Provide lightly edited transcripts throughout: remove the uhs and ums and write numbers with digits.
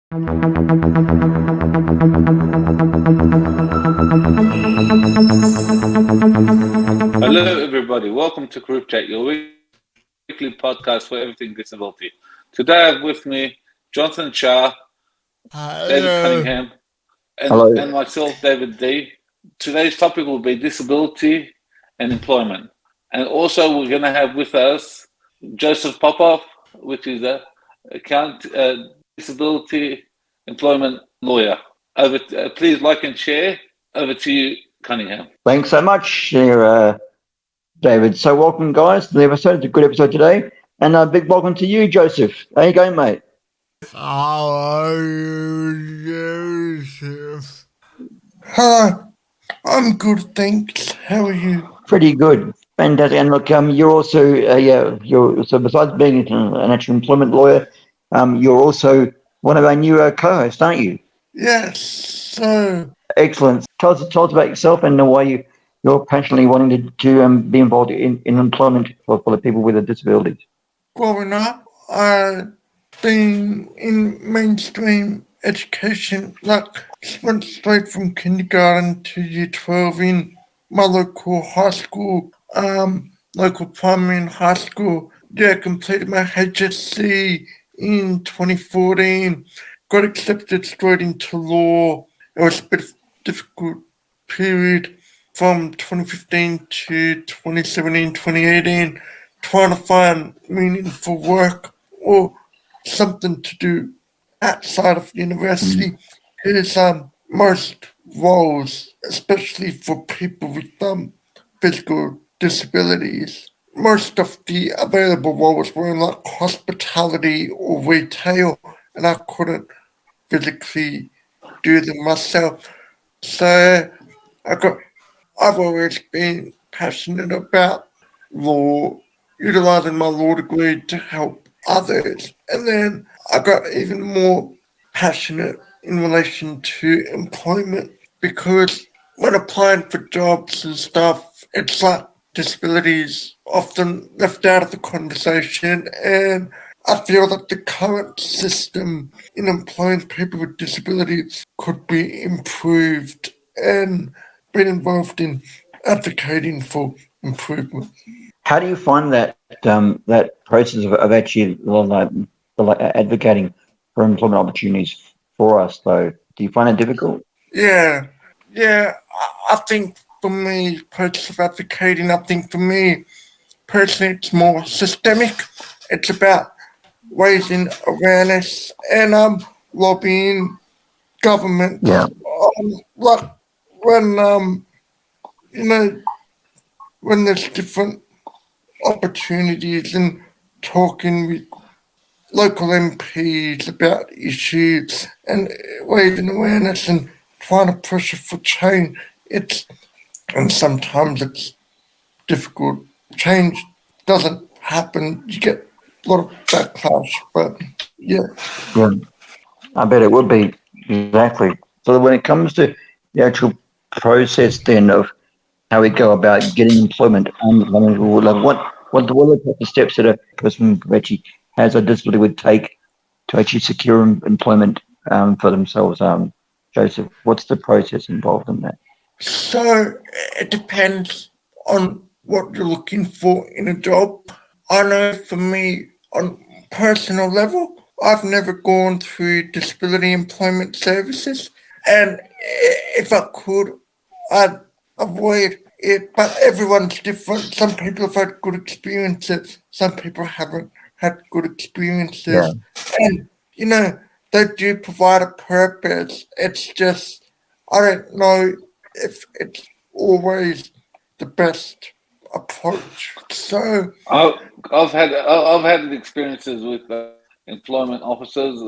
Hello, everybody. Welcome to CripChat, your weekly podcast for everything disability. Today, I have with me Jonathan Shar, David Hello. Cunningham, Hello. and myself, David D. Today's topic will be disability and employment. And also, we're going to have with us Joseph Popov, which is a disability employment lawyer. Please like and share. Over to you, Cunningham. Thanks so much, David. So, welcome, guys, to the episode. It's a good episode today. And a big welcome to you, Joseph. How you going, mate? How are you, Joseph? Hi, I'm good, thanks. How are you? Pretty good. Fantastic. And look, you're also, so besides being an actual employment lawyer, you're also one of our new co-hosts, aren't you? Yes, so, Excellent. Tell us about yourself and why you're passionately wanting to be involved in employment for the people with disabilities. growing up, I've been in mainstream education, like went straight from kindergarten to year 12 in my local high school, local primary and high school. Yeah, completed my HSC in 2014, got accepted straight into law. It was a bit of a difficult period from 2015 to 2017, 2018, trying to find meaningful work or something to do outside of university. Because most roles, especially for people with physical disabilities, most of the available roles were in like hospitality or retail, and I couldn't physically do them myself. So I've always been passionate about law, utilizing my law degree to help others. And then I got even more passionate in relation to employment because when applying for jobs and stuff, it's like disabilities often left out of the conversation, and I feel that the current system in employing people with disabilities could be improved and been involved in advocating for improvement. How do you find that process of actually advocating for employment opportunities for us, though? Do you find it difficult? Yeah, I think for me, process of advocating, I think for me, personally, it's more systemic. It's about raising awareness and lobbying government. Yeah. Like when you know when there's different opportunities and talking with local MPs about issues and raising awareness and trying to push it for change. And sometimes it's difficult. Change doesn't happen. You get a lot of backlash, but yeah. Yeah, I bet it would be exactly. So when it comes to the actual process then of how we go about getting employment on the vulnerable level, what are the type of steps that a person who actually has a disability would take to actually secure employment for themselves? Joseph, what's the process involved in that? So it depends on what you're looking for in a job. I know for me, on personal level, I've never gone through disability employment services, and if I could, I'd avoid it. But everyone's different. Some people have had good experiences. Some people haven't had good Yeah. experiences, and they do provide a purpose. It's just I don't know if it's always the best approach. So I- I've had experiences with employment officers,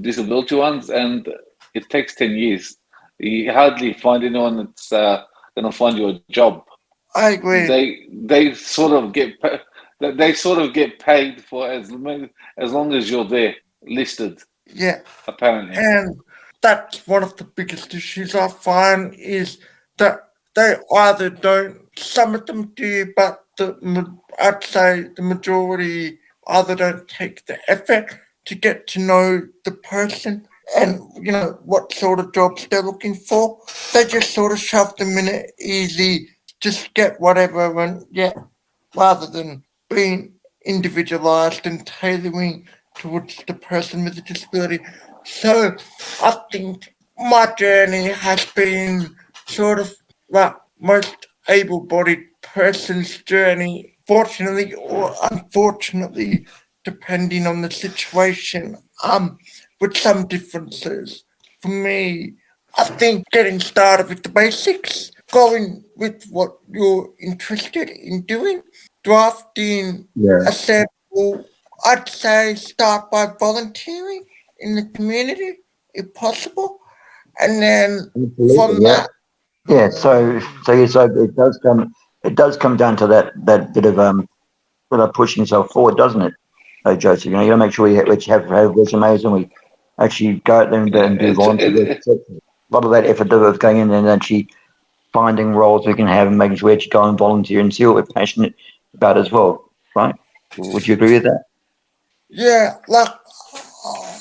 disability ones, and it takes 10 years. You hardly find anyone that's going to find you a job. I agree. They sort of get paid for as long as you're there listed. Yeah, Apparently, and that's one of the biggest issues I find is that they either don't. Some of them do, but I'd say the majority either don't take the effort to get to know the person and, what sort of jobs they're looking for. They just sort of shove them in it easy, just get whatever, and rather than being individualized and tailoring towards the person with a disability. So I think my journey has been sort of like most able-bodied person's journey, fortunately or unfortunately, depending on the situation, with some differences. For me, I think getting started with the basics, going with what you're interested in doing, drafting Yeah. a sample. I'd say start by volunteering in the community if possible, and then Absolutely. from Yeah. that, Yeah. So it does come down to that bit of pushing yourself forward, doesn't it? Joseph, you gotta make sure we have resumes and we actually go out there and do It's volunteer work. it, A lot of that effort of going in and actually finding roles we can have and making sure we actually go and volunteer and see what we're passionate about as well, right? Would you agree with that? like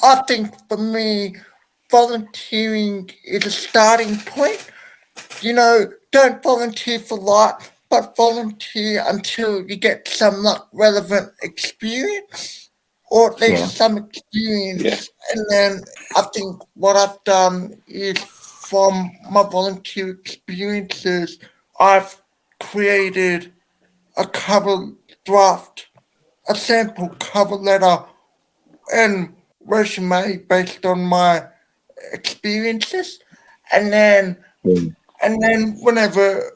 I think for me, volunteering is a starting point. Don't volunteer for life, but volunteer until you get some relevant experience, or at Yeah. least some yeah. experience. And then I think what I've done is from my volunteer experiences, I've created a cover draft, a sample cover letter and resume based on my experiences. And then Yeah. and then whenever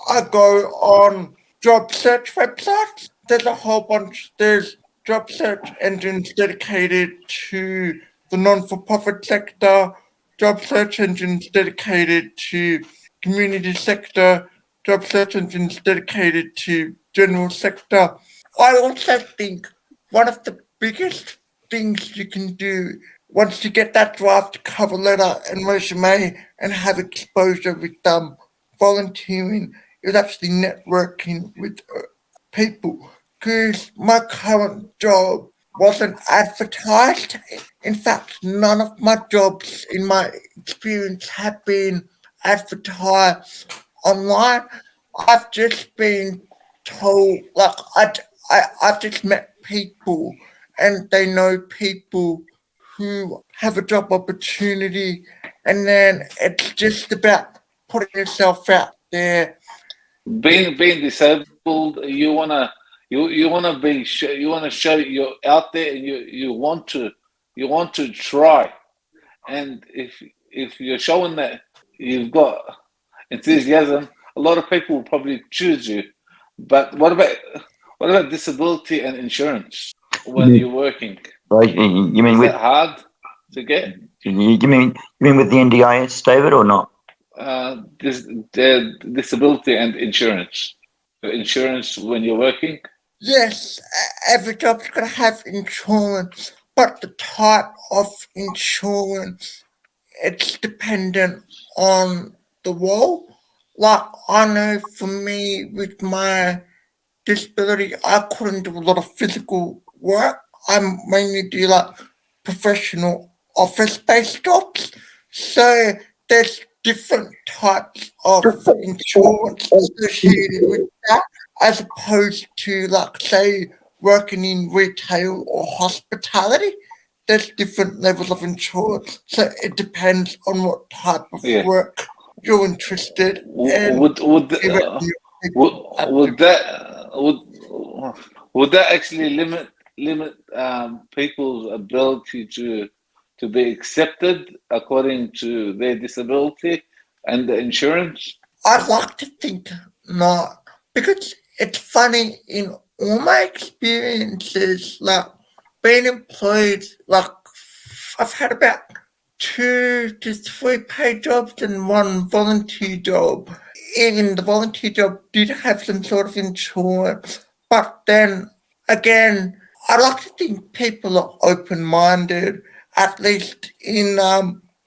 I go on job search websites, there's a whole bunch. There's job search engines dedicated to the non-for-profit sector, job search engines dedicated to community sector, job search engines dedicated to general sector. I also think one of the biggest things you can do once you get that draft cover letter and resume and have exposure with volunteering is actually networking with people. Because my current job wasn't advertised. In fact, none of my jobs in my experience have been advertised online. I've just been told, I've just met people and they know people who have a job opportunity, and then it's just about putting yourself out there. Being disabled, you wanna you wanna show you're out there and you want to try. And if you're showing that you've got enthusiasm, a lot of people will probably choose you. But what about disability and insurance when You you're working? Right? You mean Is with that hard to get? you mean with the NDIS, David, or not? The disability and insurance. Insurance when you're working. Yes, every job's going to have insurance, but the type of insurance, it's dependent on the role. Like, I know for me, with my disability, I couldn't do a lot of physical work. I mainly do professional office-based jobs. So there's different types of insurance associated with that, as opposed to say working in retail or hospitality. There's different levels of insurance. So it depends on what type of Yeah. work you're interested in. Would would that would that actually limit people's ability to be accepted according to their disability and the insurance? I'd like to think not, because it's funny in all my experiences, being employed, I've had about 2 to 3 paid jobs and one volunteer job. Even the volunteer job did have some sort of insurance, but then again, I like to think people are open-minded, at least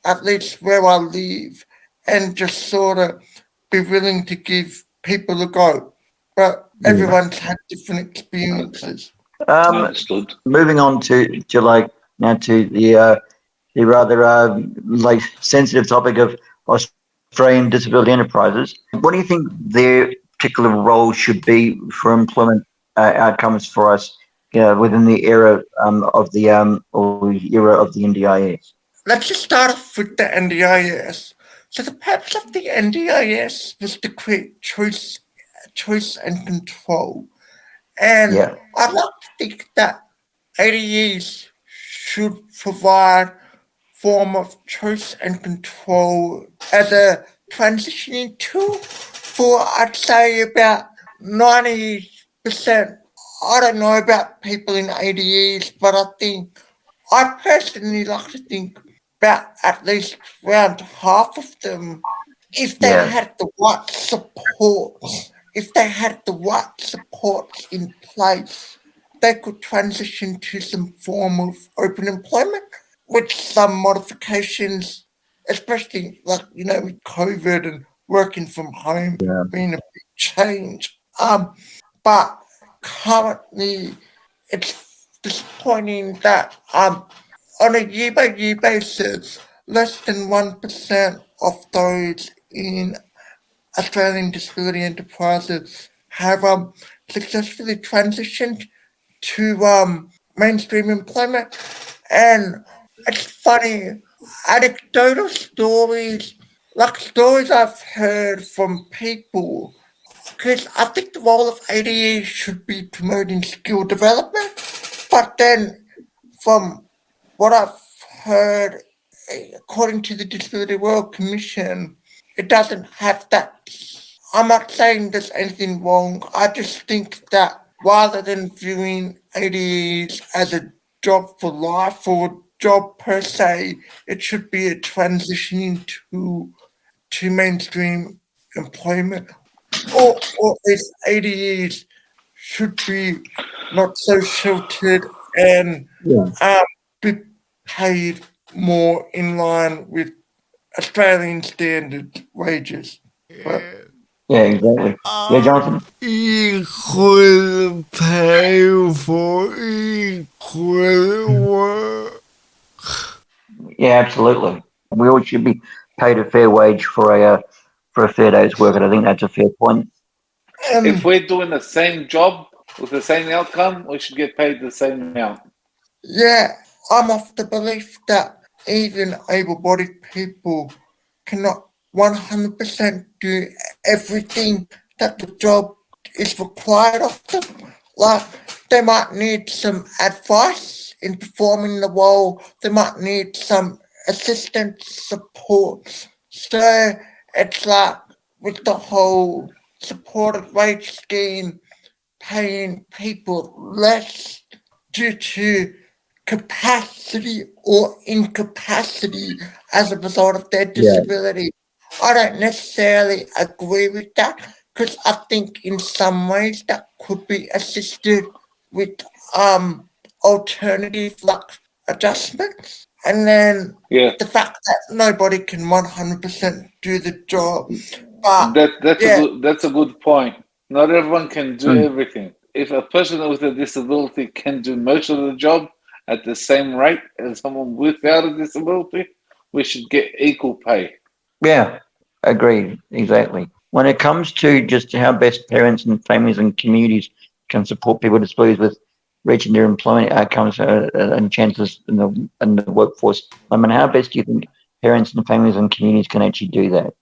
at least where I live, and just sort of be willing to give people a go. But Yeah. everyone's had different Okay, experiences. Um, understood. moving on to now to the rather like sensitive topic of Australian disability enterprises. What do you think their particular role should be for employment outcomes for us within the era of the or era of the NDIS? Let's just start off with the NDIS. So the purpose of the NDIS was to create choice and control. And Yeah, I'd like to think that ADEs should provide form of choice and control as a transitioning tool for, I'd say, about 90%. I don't know about people in ADEs, but I personally like to think about at least around half of them, if they yeah, had the right support, in place, they could transition to some form of open employment with some modifications, especially with COVID and working from home yeah, being a big change. But currently it's disappointing that on a year by year basis, less than 1% of those in Australian disability enterprises have successfully transitioned to mainstream employment. And it's funny, anecdotal stories, like stories I've heard from people, because I think the role of ADE should be promoting skill development, but then from what I've heard, according to the Disability World Commission, it doesn't have that. I'm not saying there's anything wrong. I just think that rather than viewing ADEs as a job for life or a job per se, it should be a transitioning to mainstream employment. Or its ADEs should be not so sheltered and yeah, um, be paid more in line with Australian standard wages. But yeah, exactly. Yeah, Jonathan. Equal pay for equal work. Yeah, absolutely. We all should be paid a fair wage for a fair day's work, and I think that's a fair point. If um, we're doing the same job with the same outcome, we should get paid the same amount. yeah, I'm of the belief that even able-bodied people cannot 100% do everything that the job is required of them. Like, they might need some advice in performing the role, they might need some assistance support. So it's like with the whole supported wage scheme, paying people less due to capacity or incapacity as a result of their Yeah, disability. I don't necessarily agree with that because I think in some ways that could be assisted with alternative like adjustments. And then Yeah, the fact that nobody can 100% do the job. But that's a yeah, good point. Not everyone can do mm, everything. If a person with a disability can do most of the job at the same rate as someone without a disability, we should get equal pay. yeah, agreed. Exactly. When it comes to just how best parents and families and communities can support people with disabilities with reaching their employment outcomes and chances in the workforce, I mean, how best do you think parents and families and communities can actually do that?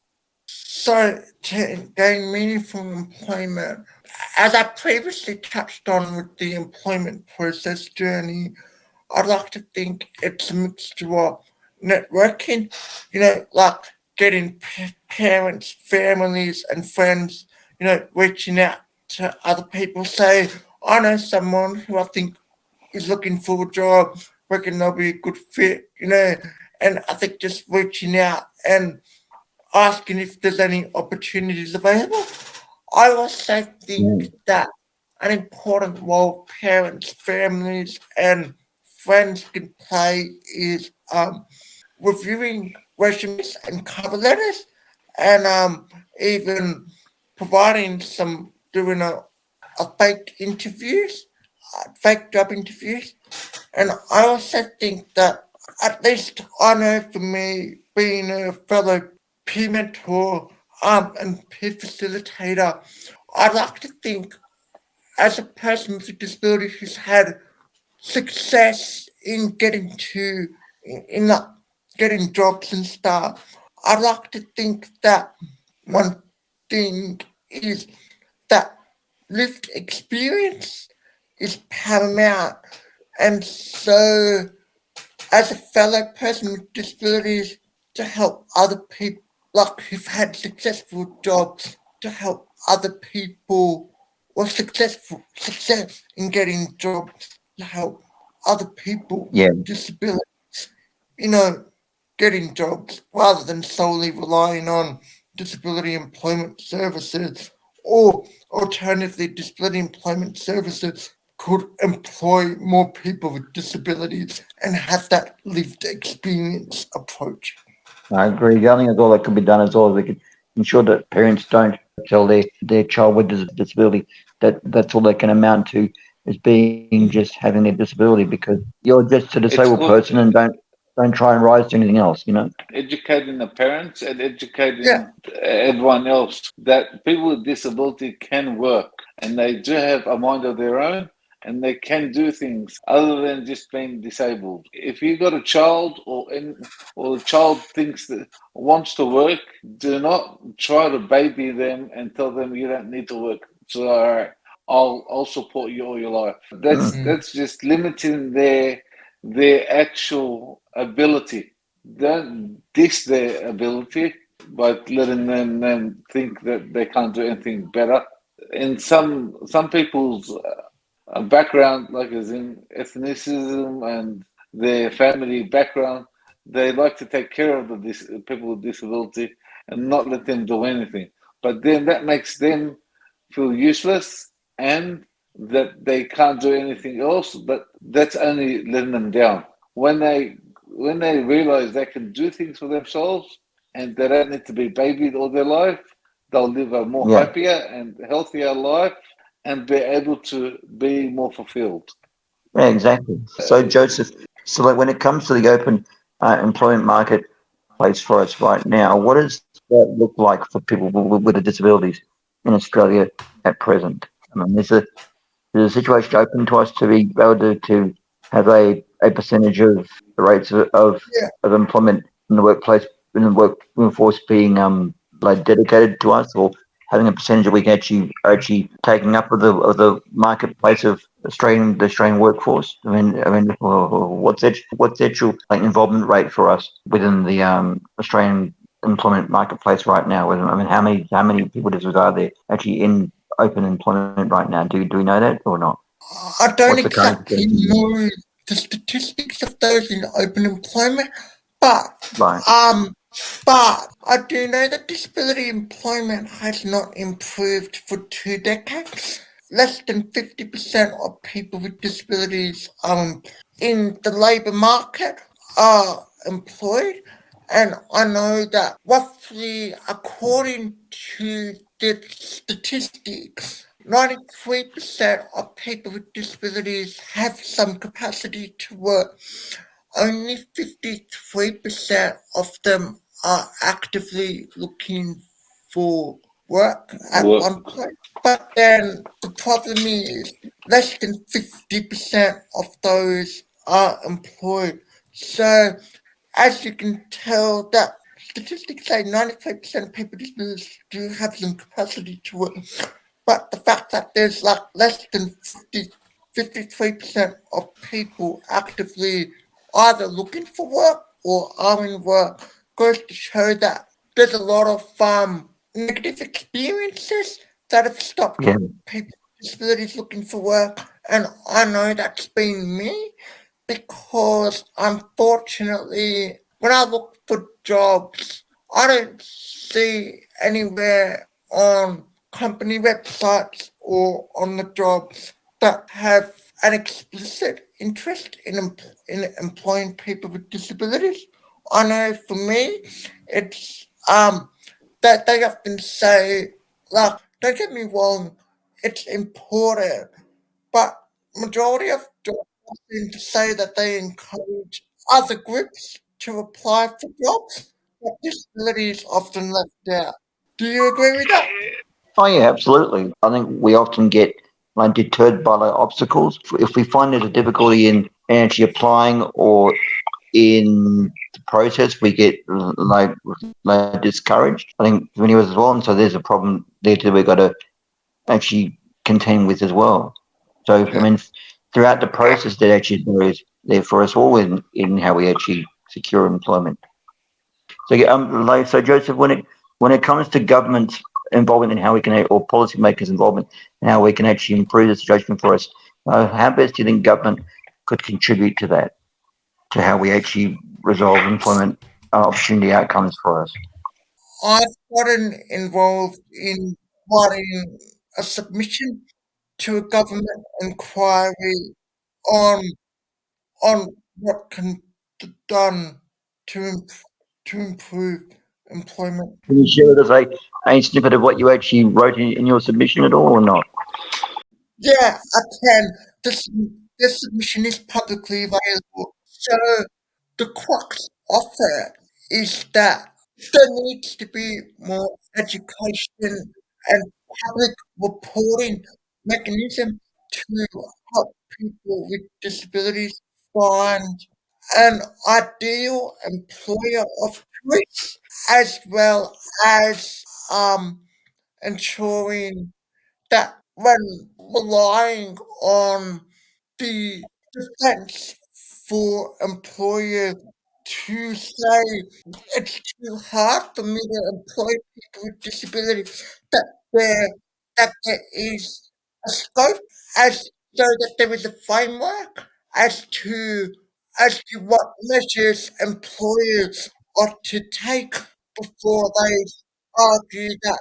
so to gain meaningful employment, as I previously touched on with the employment process journey, I'd like to think it's a mixture of networking, like getting parents, families, and friends, reaching out to other people. Say, I know someone who I think is looking for a job, reckon they'll be a good fit, and I think just reaching out and asking if there's any opportunities available. I also think Mm, that an important role parents, families, and friends can play is reviewing resumes and cover letters, and even providing doing a fake interviews. fake job interviews. And I also think that, at least I know for me, being a fellow peer mentor and peer facilitator, I'd like to think, as a person with a disability who's had success in getting to in like getting jobs and stuff, I'd like to think that one thing is that lived experience is paramount, and so as a fellow person with disabilities, to help other people like who've had successful jobs, to help other people or success in getting jobs, to help other people Yeah, with disabilities, you know, getting jobs rather than solely relying on disability employment services, or alternatively disability employment services could employ more people with disabilities and have that lived experience approach. I agree. The only thing that's all that could be done is all they could ensure that parents don't tell their child with disability that that's all they can amount to is being just having their disability because you're just a It's disabled called person and don't try and rise to anything else, you know? educating the parents and Yeah, educating everyone else that people with disability can work and they do have a mind of their own and they can do things other than just being disabled. If you got a child or the child thinks that wants to work, do not try to baby them and tell them you don't need to work. So all right, I'll support you all your life. That's Mm. that's just limiting their actual ability. Don't diss their ability by letting them think that they can't do anything better. In some people's background, like as in ethnicism and their family background, they like to take care of people with disability and not let them do anything. But then that makes them feel useless and that they can't do anything else. But that's only letting them down. When they realize they can do things for themselves and they don't need to be babied all their life, they'll live a more Yeah, happier and healthier life and be able to be more fulfilled. yeah, exactly. So, Joseph, so like when it comes to the open employment marketplace for us right now, what does that look like for people with the disabilities in Australia at present? I mean, there's a situation open to us to be able to have a percentage of the rates yeah. of employment in the workplace in the workforce being like dedicated to us or having a percentage that we can actually taking up of the marketplace of the Australian workforce. I mean, what's the actual like involvement rate for us within the Australian employment marketplace right now? I mean, how many people does are there actually in open employment right now? Do we know that or not? I don't What's the current exactly situation? know the statistics of those in open employment, but Right. um, but I do know that disability employment has not improved for 2 decades. Less than 50% of people with disabilities in the labour market are employed, and I know that roughly, according to the statistics, 93% of people with disabilities have some capacity to work. Only 53% of them are actively looking for work at Work. one point. But then the problem is less than 50% of those are employed. So as you can tell, that statistics say 95% of people with disabilities do have some capacity to work. But the fact that there's like less than 53% of people actively either looking for work or are in work goes to show that there's a lot of negative experiences that have stopped Yeah. people with disabilities looking for work. And I know that's been me, because unfortunately, when I look for jobs, I don't see anywhere on company websites or on the jobs that have an explicit interest in employing people with disabilities. I know for me, it's that they often say, like, don't get me wrong, it's important, but majority of jobs seem to say that they encourage other groups to apply for jobs, but disabilities often left out. Do you agree with that? Oh yeah, absolutely. I think we often get deterred by the obstacles. If we find there's a difficulty in actually applying or in the process, we get discouraged. I think for many of us as well, and so there's a problem there too. We've got to actually contend with as well. So I mean, throughout the process, that actually is there for us all in how we actually secure employment. So so Joseph, when it comes to government involvement in how we can, or policymakers' involvement in how we can actually improve the situation for us, how best do you think government could contribute to that, to how we actually resolve employment opportunity outcomes for us? I've gotten involved in writing a submission to a government inquiry on on what can be done to to improve employment. Can you share with us a snippet of what you actually wrote in your submission at all, or not? Yeah, I can. This submission is publicly available. So the crux of it is that there needs to be more education and public reporting mechanism to help people with disabilities find an ideal employer of choice, as well as ensuring that when relying on the defense for employer to say it's too hard for me to employ people with disabilities, that there is a scope as so that there is a framework as to what measures employers ought to take before they argue that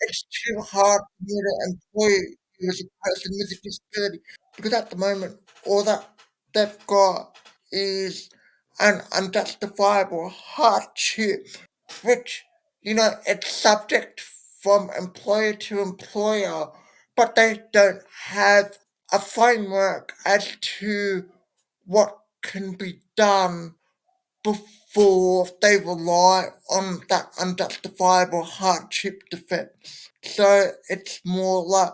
it's too hard for me to employ you as a person with a disability because at the moment all that they've got is an unjustifiable hardship, which it's subject from employer to employer, but they don't have a framework as to what can be done before they rely on that unjustifiable hardship defense. So it's more like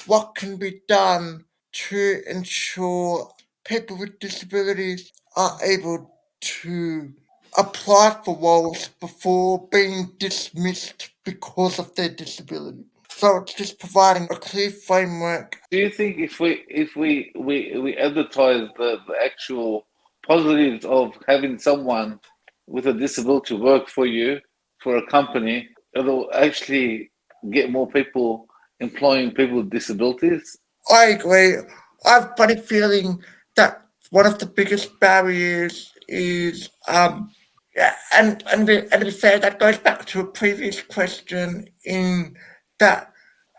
what can be done to ensure people with disabilities are able to apply for roles before being dismissed because of their disability. So it's just providing a clear framework. Do you think if we advertise the actual positives of having someone with a disability work for you for a company, it'll actually get more people employing people with disabilities? I agree. I have a funny feeling that one of the biggest barriers is yeah, and to be fair, that goes back to a previous question in that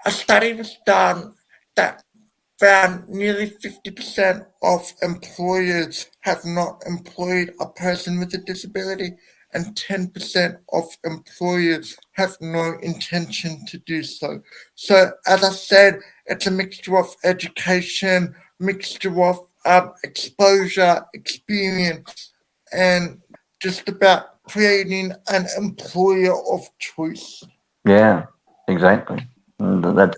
a study was done that found nearly 50% of employers have not employed a person with a disability, and 10% of employers have no intention to do so. So, as I said, it's a mixture of education, mixture of exposure, experience, and just about creating an employer of choice. Yeah, exactly. That's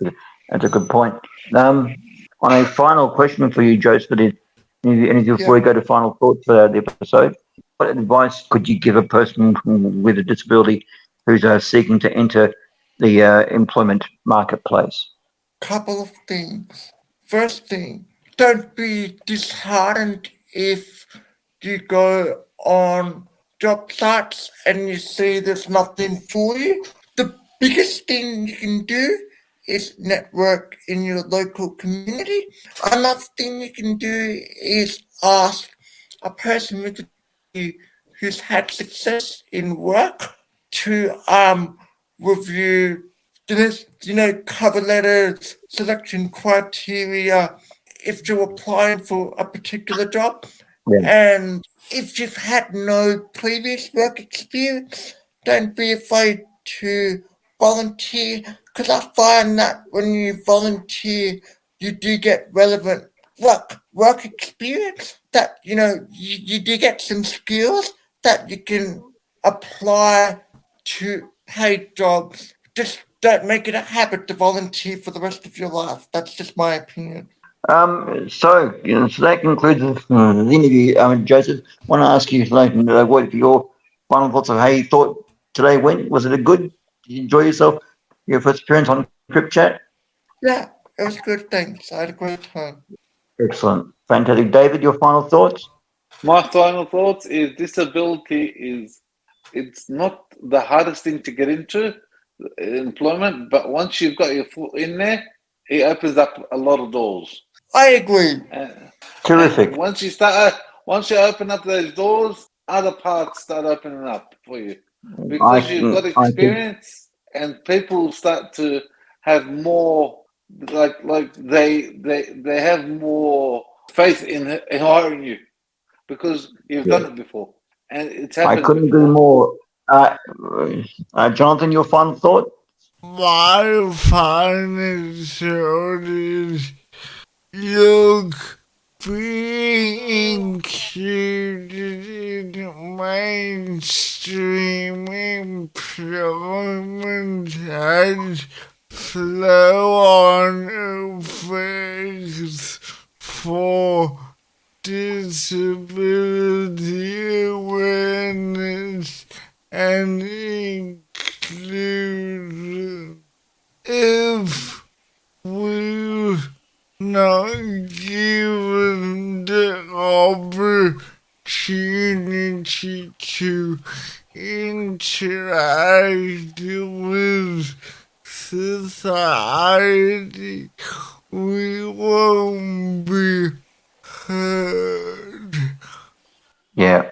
a good point. On a final question for you, Joseph, anything before Yeah. we go to final thoughts for the episode? What advice could you give a person with a disability who's seeking to enter the employment marketplace? Couple of things. First thing, don't be disheartened if you go on job sites and you see there's nothing for you. The biggest thing you can do is network in your local community. Another thing you can do is ask a person with a disability who's had success in work to review this, cover letters, selection criteria, if you're applying for a particular job. Yeah. And if you've had no previous work experience, don't be afraid to volunteer because I find that when you volunteer, you do get relevant work experience, that you do get some skills that you can apply to paid jobs. Just don't make it a habit to volunteer for the rest of your life. That's just my opinion. So that concludes the interview. Joseph, I want to ask you, what your final thoughts of how you thought today went? Was it a good? Did you enjoy yourself? Your first appearance on CripChat? Yeah, it was good. Thanks. I had a great time. Excellent. Fantastic. David, your final thoughts? My final thoughts is disability is it's not the hardest thing to get into employment, but once you've got your foot in there, it opens up a lot of doors. I agree. Terrific. And once you open up those doors, other parts start opening up for you because you've got experience, and people start to have more like they have more faith in hiring you because you've done it before and it's I happened couldn't agree before. more. Jonathan, your final thought? My final thought is, look, being included in mainstream employment has flow-on effects for disability awareness and inclusion. If we're not given the opportunity to interact with society, we won't be heard. Yeah,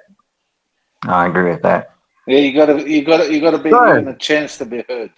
I agree with that. Yeah, you gotta be So, given a chance to be heard.